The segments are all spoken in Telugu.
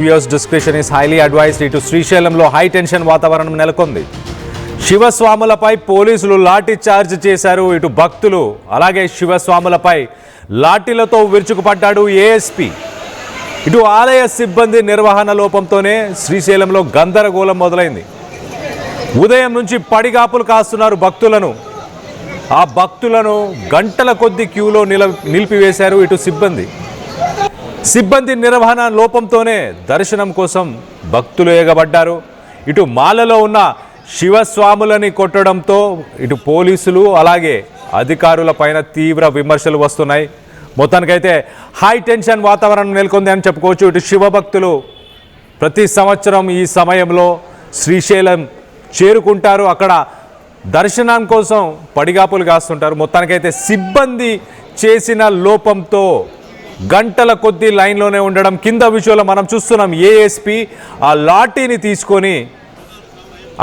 Viewers' discretion is highly advised. ఇటు శ్రీశైలంలో హై టెన్షన్ వాతావరణం నెలకొంది. శివస్వాములపై పోలీసులు లాఠీ చార్జ్ చేశారు. ఇటు భక్తులు అలాగే శివస్వాములపై లాఠీలతో విరుచుకుపడ్డాడు ఏఎస్పీ. ఇటు ఆలయ సిబ్బంది నిర్వహణ లోపంతోనే శ్రీశైలంలో గందరగోళం మొదలైంది. ఉదయం నుంచి పడిగాపులు కాస్తున్నారు భక్తులను. ఆ భక్తులను గంటల కొద్ది క్యూలో నిలిపివేశారు ఇటు సిబ్బంది నిర్వహణ లోపంతోనే దర్శనం కోసం భక్తులు ఎగబడ్డారు. ఇటు మాలలో ఉన్న శివస్వాములని కొట్టడంతో ఇటు పోలీసులు అలాగే అధికారుల పైన తీవ్ర విమర్శలు వస్తున్నాయి. మొత్తానికైతే హై టెన్షన్ వాతావరణం నెలకొంది అని చెప్పుకోవచ్చు. ఇటు శివభక్తులు ప్రతి సంవత్సరం ఈ సమయంలో శ్రీశైలం చేరుకుంటారు. అక్కడ దర్శనం కోసం పడిగాపులు కాస్తుంటారు. మొత్తానికైతే సిబ్బంది చేసిన లోపంతో గంటల కొద్ది లైన్లోనే ఉండడం. కింద విషయంలో మనం చూస్తున్నాం. ఏఎస్పీ ఆ లాఠీని తీసుకొని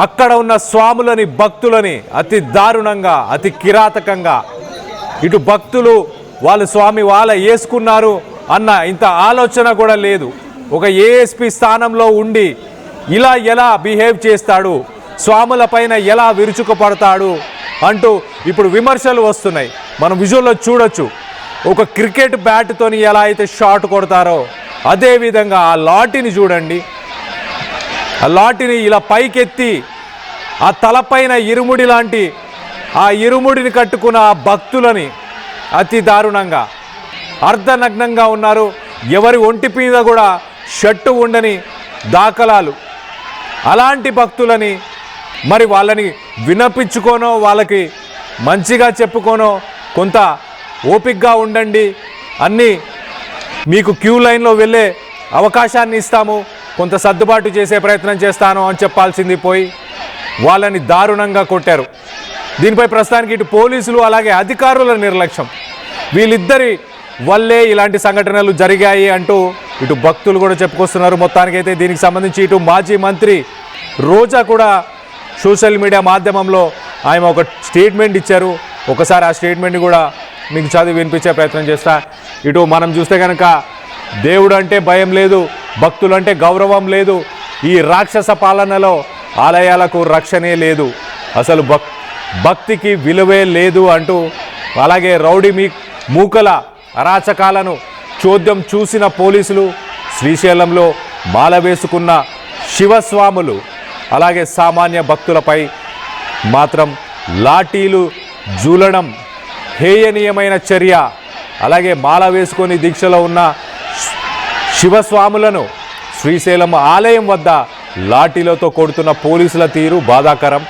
అక్కడ ఉన్న స్వాములని భక్తులని అతి దారుణంగా అతి కిరాతకంగా ఇటు భక్తులు వాళ్ళు స్వామి వాళ్ళ వేసుకున్నారు అన్న ఇంత ఆలోచన కూడా లేదు. ఒక ఏఎస్పీ స్థానంలో ఉండి ఇలా ఎలా బిహేవ్ చేస్తాడు, స్వాముల పైన ఎలా విరుచుకుపడతాడు అంటూ ఇప్పుడు విమర్శలు వస్తున్నాయి. మనం విజువల్లో చూడొచ్చు. ఒక క్రికెట్ బ్యాట్తోని ఎలా అయితే షాట్ కొడతారో అదేవిధంగా ఆ లాఠీని చూడండి. ఆ లాఠీని ఇలా పైకెత్తి ఆ తలపైన ఇరుముడి లాంటి ఆ ఇరుముడిని కట్టుకున్న ఆ భక్తులని అతి దారుణంగా అర్ధనగ్నంగా ఉన్నారు. ఎవరి ఒంటి మీద కూడా షర్టు ఉండని దాఖలాలు. అలాంటి భక్తులని మరి వాళ్ళని వినపించుకోనో వాళ్ళకి మంచిగా చెప్పుకోనో కొంత ఓపికగా ఉండండి, అన్నీ మీకు క్యూ లైన్లో వెళ్ళే అవకాశాన్ని ఇస్తాము, కొంత సర్దుబాటు చేసే ప్రయత్నం చేస్తాను అని చెప్పాల్సింది పోయి వాళ్ళని దారుణంగా కొట్టారు. దీనిపై ప్రస్తుతానికి ఇటు పోలీసులు అలాగే అధికారుల నిర్లక్ష్యం, వీళ్ళిద్దరి వల్లే ఇలాంటి సంఘటనలు జరిగాయి అంటూ ఇటు భక్తులు కూడా చెప్పుకొస్తున్నారు. మొత్తానికైతే దీనికి సంబంధించి ఇటు మాజీ మంత్రి రోజా కూడా సోషల్ మీడియా మాధ్యమంలో ఆయన ఒక స్టేట్మెంట్ ఇచ్చారు. ఒకసారి ఆ స్టేట్మెంట్ని కూడా మీకు చదివి వినిపించే ప్రయత్నం చేస్తా. ఇటు మనం చూస్తే కనుక దేవుడు అంటే భయం లేదు, భక్తులు అంటే గౌరవం లేదు, ఈ రాక్షస పాలనలో ఆలయాలకు రక్షణే లేదు, అసలు భక్తికి విలువే లేదు అంటూ అలాగే రౌడీ మూకల అరాచకాలను చోద్యం చూసిన పోలీసులు, శ్రీశైలంలో మాల వేసుకున్న శివస్వాములు అలాగే సామాన్య భక్తులపై మాత్రం లాఠీలు జూలడం హేయనీయమైన చర్య. అలాగే మాల వేసుకొని దీక్షలో ఉన్న శివస్వాములను శ్రీశైలం ఆలయం వద్ద లాఠీలతో కొడుతున్న పోలీసుల తీరు బాధాకరం.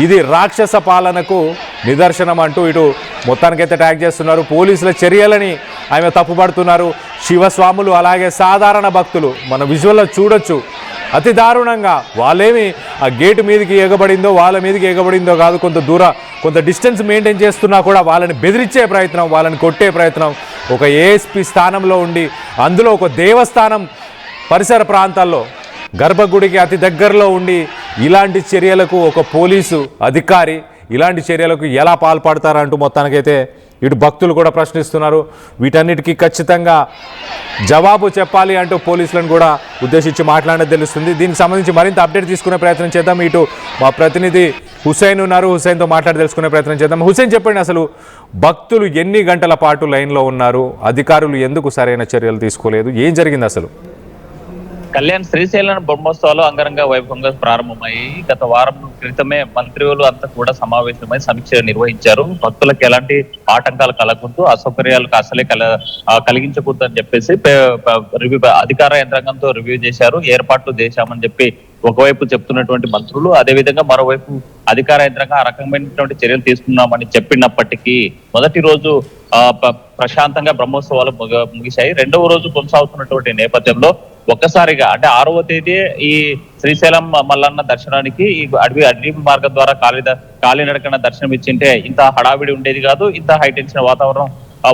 ఇది రాక్షస పాలనకు నిదర్శనం అంటూ ఇటు మొత్తానికైతే ట్యాగ్ చేస్తున్నారు. పోలీసుల చర్యలని ఆమె తప్పుపడుతున్నారు. శివస్వాములు అలాగే సాధారణ భక్తులు మన విజువల్లో చూడొచ్చు. అతి దారుణంగా వాళ్ళేమి ఆ గేటు మీదకి ఎగబడిందో వాళ్ళ మీదకి ఎగబడిందో కాదు, కొంత డిస్టెన్స్ మెయింటైన్ చేస్తున్నా కూడా వాళ్ళని బెదిరించే ప్రయత్నం, వాళ్ళని కొట్టే ప్రయత్నం. ఒక ఏఎస్పీ స్థానంలో ఉండి అందులో ఒక దేవస్థానం పరిసర ప్రాంతాల్లో గర్భగుడికి అతి దగ్గరలో ఉండి ఇలాంటి చర్యలకు ఒక పోలీసు అధికారి ఇలాంటి చర్యలకు ఎలా పాల్పడతారంటూ మొత్తానికైతే ఇటు భక్తులు కూడా ప్రశ్నిస్తున్నారు. వీటన్నిటికీ ఖచ్చితంగా జవాబు చెప్పాలి అంటూ పోలీసులను కూడా ఉద్దేశించి మాట్లాడేది తెలుస్తుంది. దీనికి సంబంధించి మరింత అప్డేట్ తీసుకునే ప్రయత్నం చేద్దాం. ఇటు మా ప్రతినిధి హుసేన్ ఉన్నారు, హుసేన్తో మాట్లాడి తెలుసుకునే ప్రయత్నం చేద్దాం. హుసేన్, చెప్పండి, అసలు భక్తులు ఎన్ని గంటల పాటు లైన్లో ఉన్నారు, అధికారులు ఎందుకు సరైన చర్యలు తీసుకోలేదు, ఏం జరిగింది అసలు? కళ్యాణ్, శ్రీశైలం బ్రహ్మోత్సవాలు అంగరంగ వైభవంగా ప్రారంభమయ్యి గత వారం క్రితమే మంత్రులు అంతా కూడా సమావేశమై సమీక్ష నిర్వహించారు. భక్తులకు ఎలాంటి ఆటంకాలు కలగకూడదు, అసౌకర్యాలకు అసలే కలిగించకూడదు అని చెప్పేసి అధికార యంత్రాంగంతో రివ్యూ చేశారు. ఏర్పాట్లు చేశామని చెప్పి ఒకవైపు చెప్తున్నటువంటి మంత్రులు, అదేవిధంగా మరోవైపు అధికార యంత్రాంగం ఆ రకమైనటువంటి చర్యలు తీసుకున్నామని చెప్పినప్పటికీ మొదటి రోజు ప్రశాంతంగా బ్రహ్మోత్సవాలు ముగిశాయి. రెండవ రోజు కొనసాగుతున్నటువంటి నేపథ్యంలో ఒక్కసారిగా అంటే 6వ తేదీ ఈ శ్రీశైలం మల్లన్న దర్శనానికి ఈ అడవి మార్గం ద్వారా కాలినడకన దర్శనం ఇచ్చింటే ఇంత హడావిడి ఉండేది కాదు, ఇంత హైటెన్షన్ వాతావరణం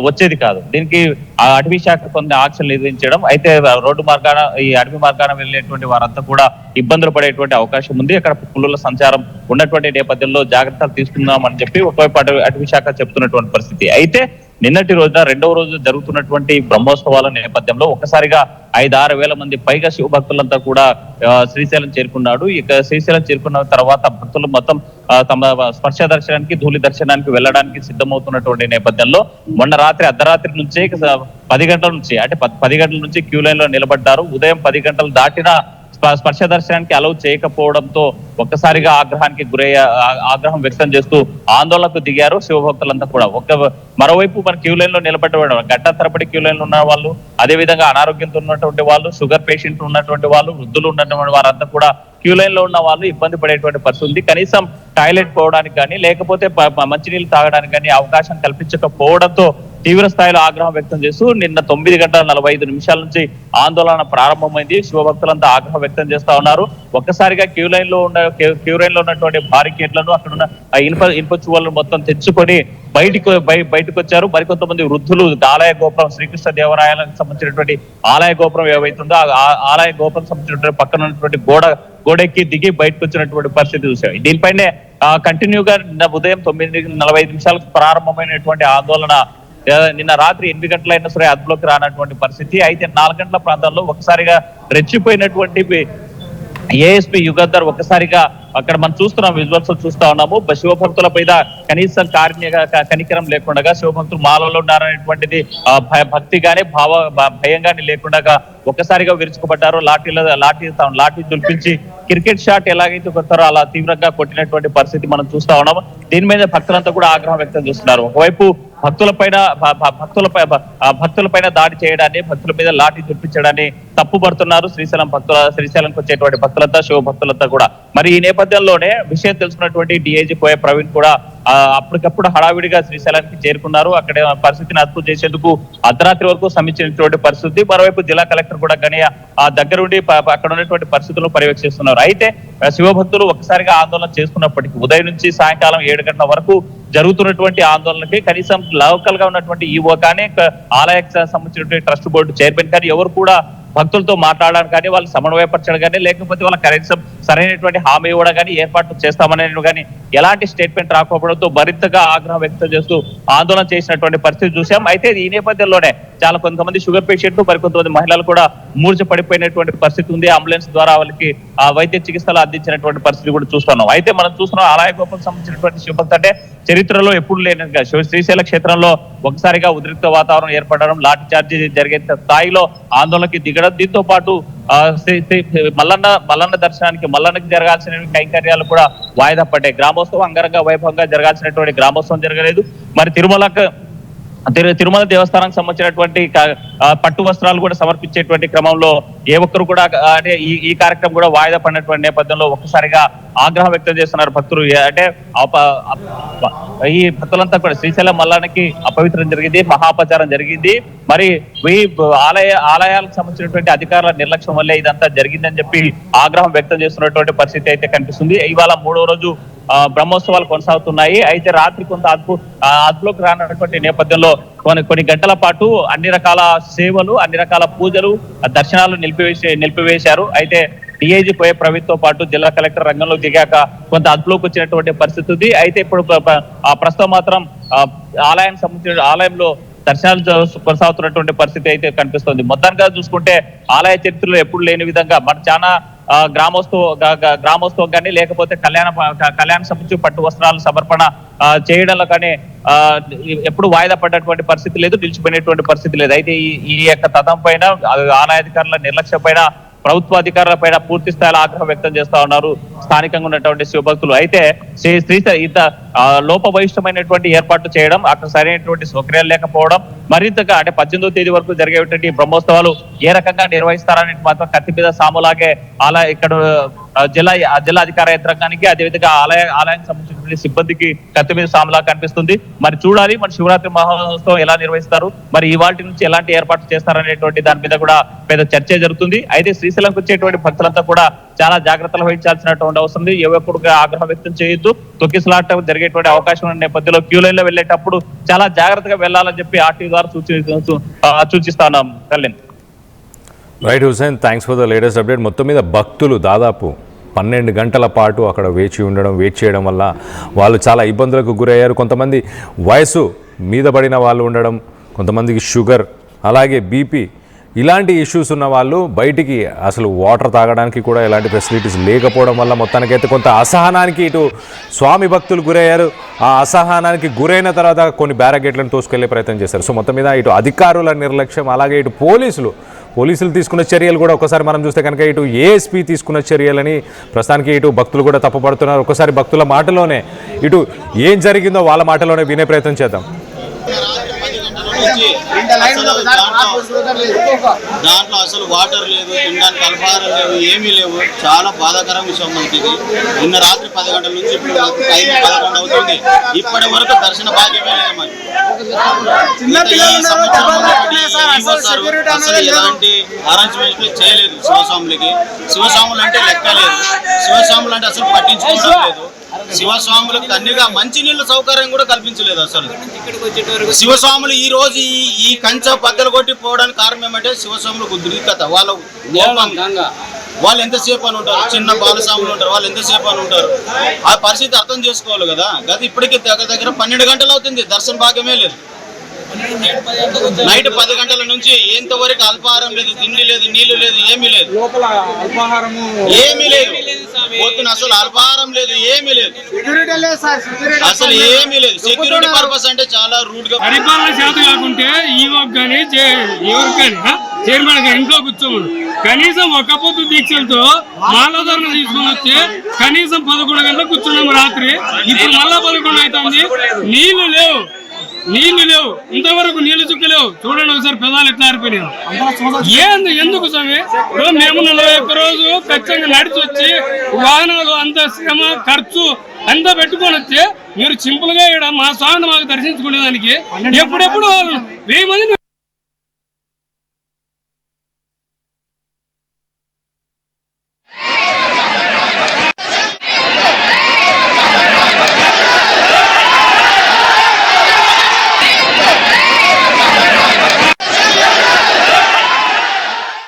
వచ్చేది కాదు. దీనికి అటవీ శాఖ కొన్ని ఆంక్షలు నిర్వహించడం, అయితే రోడ్డు మార్గాన ఈ అడవి మార్గాన వెళ్ళేటువంటి వారంతా కూడా ఇబ్బందులు పడేటువంటి అవకాశం ఉంది. అక్కడ పులుల సంచారం ఉన్నటువంటి నేపథ్యంలో జాగ్రత్తలు తీసుకుందామని చెప్పి ఒకవైపు అటవీ శాఖ చెప్తున్నటువంటి పరిస్థితి. అయితే నిన్నటి రోజున రెండవ రోజు జరుగుతున్నటువంటి బ్రహ్మోత్సవాల నేపథ్యంలో ఒక్కసారిగా 5-6 వేల మంది పైగా శివభక్తులంతా కూడా శ్రీశైలం చేరుకున్నాడు. ఇక శ్రీశైలం చేరుకున్న తర్వాత భక్తులు మొత్తం తమ స్పర్శ దర్శనానికి, ధూళి దర్శనానికి వెళ్ళడానికి సిద్ధమవుతున్నటువంటి నేపథ్యంలో మొన్న రాత్రి అర్ధరాత్రి నుంచే 10 గంటల నుంచి అంటే 10 గంటల నుంచి క్యూ లైన్ లో నిలబడ్డారు. ఉదయం 10 గంటలు దాటినా స్పర్శ దర్శనానికి అలౌ చేయకపోవడంతో ఒక్కసారిగా ఆగ్రహం వ్యక్తం చేస్తూ ఆందోళనకు దిగారు శివభక్తులంతా కూడా. మరోవైపు మన క్యూ లైన్ లో నిలబడ్డ గంట తరబడి క్యూ లైన్ లో ఉన్న వాళ్ళు, అదే విధంగా అనారోగ్యంతో ఉన్నటువంటి వాళ్ళు, షుగర్ పేషెంట్ ఉన్నటువంటి వాళ్ళు, వృద్ధులు ఉన్నటువంటి వారంతా కూడా క్యూ లైన్ లో ఉన్న వాళ్ళు ఇబ్బంది పడేటువంటి పరిస్థితి ఉంది. కనీసం టాయిలెట్ పోవడానికి కానీ లేకపోతే మంచినీళ్ళు తాగడానికి కానీ అవకాశం కల్పించకపోవడంతో తీవ్ర స్థాయిలో ఆగ్రహం వ్యక్తం చేస్తూ నిన్న 9:45 నుంచి ఆందోళన ప్రారంభమైంది. శివభక్తులంతా ఆగ్రహం వ్యక్తం చేస్తా ఉన్నారు. ఒక్కసారిగా క్యూ లైన్ లో ఉన్నటువంటి బారికేడ్లను అక్కడ ఉన్న ఇనుప చువ్వలను మొత్తం తెచ్చుకొని బయటకు వచ్చారు. మరికొంతమంది వృద్ధులు ఆలయ గోపురం, శ్రీకృష్ణ దేవరాయాలకు సంబంధించినటువంటి ఆలయ గోపురం ఏవైతుందో ఆ ఆలయ గోపురం సంబంధించినటువంటి పక్కన ఉన్నటువంటి గోడెక్కి దిగి బయటకు వచ్చినటువంటి పరిస్థితి చూసాం. దీనిపైనే కంటిన్యూగా ఉదయం 9:45 ప్రారంభమైనటువంటి ఆందోళన నిన్న రాత్రి 8 గంటలైనా సరే అదుపులోకి రానటువంటి పరిస్థితి. అయితే 4 గంటల ప్రాంతంలో ఒకసారిగా రెచ్చిపోయినటువంటి ఏఎస్పీ యుగంధర్ ఒక్కసారిగా అక్కడ మనం చూస్తున్నాం, విజువల్స్ చూస్తా ఉన్నాము. శివభక్తుల పైన కనీసం కనికరం లేకుండా శివభక్తులు మాలలో ఉన్నారనేటువంటిది భక్తి గానీ భయం గానీ లేకుండా ఒక్కసారిగా విరుచుకుపడ్డారు. లాఠీ దుల్పించి క్రికెట్ షాట్ ఎలాగైతే కొడతారో అలా తీవ్రంగా కొట్టినటువంటి పరిస్థితి మనం చూస్తా ఉన్నాము. దీని మీద భక్తులంతా కూడా ఆగ్రహం వ్యక్తం చేస్తున్నారు. ఒకవైపు భక్తులపైన దాడి చేయడాన్ని, భక్తుల మీద లాఠీ దుల్పించడాన్ని తప్పుపడుతున్నారు శ్రీశైలంకి వచ్చేటువంటి భక్తులంతా, శివ భక్తులంతా కూడా. మరి ఈ నేపథ్యంలోనే విషయం తెలుసుకున్నటువంటి డిఐజీ కోయ ప్రవీణ్ కూడా అప్పటికప్పుడు హడావిడిగా శ్రీశైలానికి చేరుకున్నారు. అక్కడ పరిస్థితిని అదుపు చేసేందుకు అర్ధరాత్రి వరకు సమీక్షించినటువంటి పరిస్థితి. మరోవైపు జిల్లా కలెక్టర్ కూడా గణేయ దగ్గరుండి అక్కడ ఉన్నటువంటి పరిస్థితులను పర్యవేక్షిస్తున్నారు. అయితే శివభక్తులు ఒక్కసారిగా ఆందోళన చేసుకున్నప్పటికీ ఉదయం నుంచి సాయంకాలం 7 గంటల వరకు జరుగుతున్నటువంటి ఆందోళనకి కనీసం లోకల్ గా ఉన్నటువంటి ఈవో కానీ, ఆలయానికి సంబంధించినటువంటి ట్రస్ట్ బోర్డు చైర్మన్ కానీ ఎవరు కూడా భక్తులతో మాట్లాడడానికి కానీ, వాళ్ళు సమన్వయపరచడం కానీ, లేకపోతే వాళ్ళ కనీసం సరైనటువంటి హామీ ఇవ్వడం కానీ, ఏర్పాట్లు చేస్తామని కానీ ఎలాంటి స్టేట్మెంట్ రాకపోవడంతో మరింతగా ఆగ్రహం వ్యక్తం చేస్తూ ఆందోళన చేసినటువంటి పరిస్థితి చూసాం. అయితే ఈ నేపథ్యంలోనే కొంతమంది షుగర్ పేషెంట్లు, మరికొంతమంది మహిళలు కూడా మూర్ఛ పడిపోయినటువంటి పరిస్థితి ఉంది. అంబులెన్స్ ద్వారా వాళ్ళకి వైద్య చికిత్సలు అందించినటువంటి పరిస్థితి కూడా చూస్తున్నాం. అయితే మనం చూస్తున్నాం ఆలయ గోపురం సంబంధించినటువంటి శివభక్తి అంటే చరిత్రలో ఎప్పుడు లేనట్టుగా శ్రీశైల క్షేత్రంలో ఒకసారిగా ఉద్రిక్త వాతావరణం ఏర్పడడం, లాఠీ చార్జీ జరిగే స్థాయిలో ఆందోళనకి దిగడం, దీంతో పాటు మల్లన్న దర్శనానికి, మల్లన్నకి జరగాల్సిన కైంకర్యాలు కూడా వాయిదా పడ్డాయి. గ్రామోత్సవం అంగరంగ వైభవంగా జరగాల్సినటువంటి గ్రామోత్సవం జరగలేదు. మరి తిరుమల దేవస్థానానికి సంబంధించినటువంటి పట్టు వస్త్రాలు కూడా సమర్పించేటువంటి క్రమంలో ఏ ఒక్కరు కూడా అంటే ఈ కార్యక్రమం కూడా వాయిదా పడినటువంటి నేపథ్యంలో ఒక్కసారిగా ఆగ్రహం వ్యక్తం చేస్తున్నారు భక్తులు. అంటే ఈ భక్తులంతా కూడా శ్రీశైలం మల్లానికి అపవిత్రం జరిగింది, మహాపచారం జరిగింది. మరి ఈ ఆలయాలకు సంబంధించినటువంటి అధికారుల నిర్లక్ష్యం వల్లే ఇదంతా జరిగిందని చెప్పి ఆగ్రహం వ్యక్తం చేస్తున్నటువంటి పరిస్థితి అయితే కనిపిస్తుంది. ఇవాళ 3వ రోజు బ్రహ్మోత్సవాలు కొనసాగుతున్నాయి. అయితే రాత్రి కొంత అదుపులోకి రానటువంటి నేపథ్యంలో కొన్ని గంటల పాటు అన్ని రకాల సేవలు, అన్ని రకాల పూజలు, దర్శనాలు నిలిపివేశారు. అయితే డిఐజీ కోయ ప్రవీణ్ తో పాటు జిల్లా కలెక్టర్ రంగంలో దిగాక కొంత అదుపులోకి వచ్చినటువంటి పరిస్థితి ఉంది. అయితే ఇప్పుడు ప్రస్తుతం మాత్రం ఆలయానికి సంబంధించిన ఆలయంలో దర్శనాలు కొనసాగుతున్నటువంటి పరిస్థితి అయితే కనిపిస్తుంది. మొత్తంగా చూసుకుంటే ఆలయ చరిత్రలో ఎప్పుడు లేని విధంగా మన చాలా గ్రామోత్సవం కానీ, లేకపోతే కళ్యాణ సంబంధించి పట్టు వస్త్రాలు సమర్పణ చేయడంలో కానీ ఎప్పుడు వాయిదా పడ్డటువంటి పరిస్థితి లేదు, నిలిచిపోయినటువంటి పరిస్థితి లేదు. అయితే ఈ యొక్క తతం పైన, ఆలయాధికారుల నిర్లక్ష్యం పైన, ప్రభుత్వ అధికారుల పైన పూర్తి స్థాయిలో ఆగ్రహం వ్యక్తం చేస్తా ఉన్నారు స్థానికంగా ఉన్నటువంటి శివభక్తులు. అయితే ఇంత లోపభయిష్టమైనటువంటి ఏర్పాట్లు చేయడం, అక్కడ సరైనటువంటి సౌకర్యాలు లేకపోవడం, మరింతగా అంటే 18వ తేదీ వరకు జరిగేటువంటి బ్రహ్మోత్సవాలు ఏ రకంగా నిర్వహిస్తారని మాత్రం కత్తి మీద సాములాగే ఇక్కడ జిల్లా అధికార యంత్రాంగానికి, అదేవిధంగా ఆలయానికి సంబంధించిన సిబ్బందికి కత్తి మీద సాములా కనిపిస్తుంది. మరి చూడాలి మరి శివరాత్రి మహోత్సవం ఎలా నిర్వహిస్తారు, మరి ఇవాళ నుంచి ఎలాంటి ఏర్పాట్లు చేస్తారనేటువంటి దాని మీద కూడా పెద్ద చర్చ జరుగుతుంది. అయితే శ్రీశైలంకి వచ్చేటువంటి భక్తులంతా కూడా చాలా జాగ్రత్తలు వహించాల్సినటువంటి అవసరం ఉంది. ఎవరు ఆగ్రహం వ్యక్తం చేయొద్దు. తొక్కిసలాట జరిగేటువంటి అవకాశం ఉన్న నేపథ్యంలో క్యూ లైన్ లో వెళ్ళేటప్పుడు చాలా జాగ్రత్తగా వెళ్లాలని చెప్పి ఆర్టీ ద్వారా సూచిస్తా ఉన్నాం. Kalyan. Right Hussain, thanks for the latest update. మొత్తం మీద భక్తులు దాదాపు 12 గంటల పాటు అక్కడ వెయిట్ చేయడం వల్ల వాళ్ళు చాలా ఇబ్బందులకు గురయ్యారు. కొంతమంది వయసు మీద పడిన వాళ్ళు ఉండడం, కొంతమందికి షుగర్, అలాగే బీపీ, ఇలాంటి ఇష్యూస్ ఉన్న వాళ్ళు బయటికి అసలు వాటర్ తాగడానికి కూడా ఎలాంటి ఫెసిలిటీస్ లేకపోవడం వల్ల మొత్తానికైతే కొంత అసహనానికి ఇటు స్వామి భక్తులు గురయ్యారు. ఆ అసహనానికి గురైన తర్వాత కొన్ని బ్యారగేట్లను తోసుకెళ్లే ప్రయత్నం చేశారు. సో మొత్తం మీద ఇటు అధికారుల నిర్లక్ష్యం, అలాగే ఇటు పోలీసులు తీసుకున్న చర్యలు కూడా ఒకసారి మనం చూస్తే కనుక ఇటు ఏఎస్పీ తీసుకున్న చర్యలని ప్రస్తుతానికి ఇటు భక్తులు కూడా తప్పుపడుతున్నారు. ఒకసారి భక్తుల మాటలోనే ఇటు ఏం జరిగిందో వాళ్ళ మాటలోనే వినే ప్రయత్నం చేద్దాం. దాంట్లో అసలు వాటర్ లేదు, తినడానికి అల్పాహారం లేవు, ఏమీ లేవు. చాలా బాధాకరం విషయం మనకి ఇది. నిన్న రాత్రి 10 గంటల నుంచి ఇప్పుడు 5-11 అవుతుంది. ఇప్పటి వరకు దర్శన భాగ్యమే లేదు మనకి. అసలు ఎలాంటి అరేంజ్మెంట్లు చేయలేదు శివస్వాములకి. శివస్వాములు అంటే లెక్క లేదు, శివస్వాములు అంటే అసలు పట్టించుకోవడం లేదు. శివస్వాములకు అన్నిగా మంచినీళ్ళ సౌకర్యం కూడా కల్పించలేదు. అసలు శివస్వాములు ఈ రోజు ఈ కంచె బద్దలు కొట్టి పోవడానికి కారణం ఏమంటే శివస్వాములకు ఉద్రిక్తత. వాళ్ళు ఎంతసేపు అని ఉంటారు, చిన్న బాలస్వాములు ఉంటారు, వాళ్ళు ఎంతసేపు అని ఉంటారు. ఆ పరిస్థితి అర్థం చేసుకోవాలి కదా. గత ఇప్పటికీ దగ్గర 12 గంటలు అవుతుంది, దర్శన భాగ్యమే లేదు. నైట్ 10 గంటల నుంచి ఎంతవరకు అల్పాహారం లేదు, తిండి లేదు, నీళ్లు లేదు, ఏమీ లేదు, ఏమీ లేదు. పోతున్న అసలు అల్పాహారం లేదు, ఏమీ లేదు, అసలు ఏమీ లేదు. సెక్యూరిటీ పర్పస్ అంటే చాలా రూట్ గా పరిపాలన చేత కాకుంటే ఈవోకి కానీ ఎవరికి కానీ చైర్మన్ గారు ఇంట్లో కూర్చోమడు. కనీసం ఒక పొద్దు దీక్షలతో మాలాధారణ తీసుకుని వస్తే కనీసం 11 గంటలకు కూర్చున్నాము రాత్రి. ఇప్పుడు మళ్ళా 11 అవుతుంది, నీళ్లు లేవు, ఇంతవరకు నీళ్లు చుక్కలేవు. చూడండి ఒకసారి పెదాలు ఎట్లా ఆరిపోయినాయి. ఎందుకు స్వామి? ఇప్పుడు మేము 41 రోజు ఖచ్చితంగా నడిచి వచ్చి వాహనాలు అంత శ్రమ ఖర్చు అంతా పెట్టుకొని వస్తే మీరు సింపుల్ గా ఇక్కడ మా స్వామిని మాకు దర్శించుకునేదానికి ఎప్పుడెప్పుడు 1000 మందిని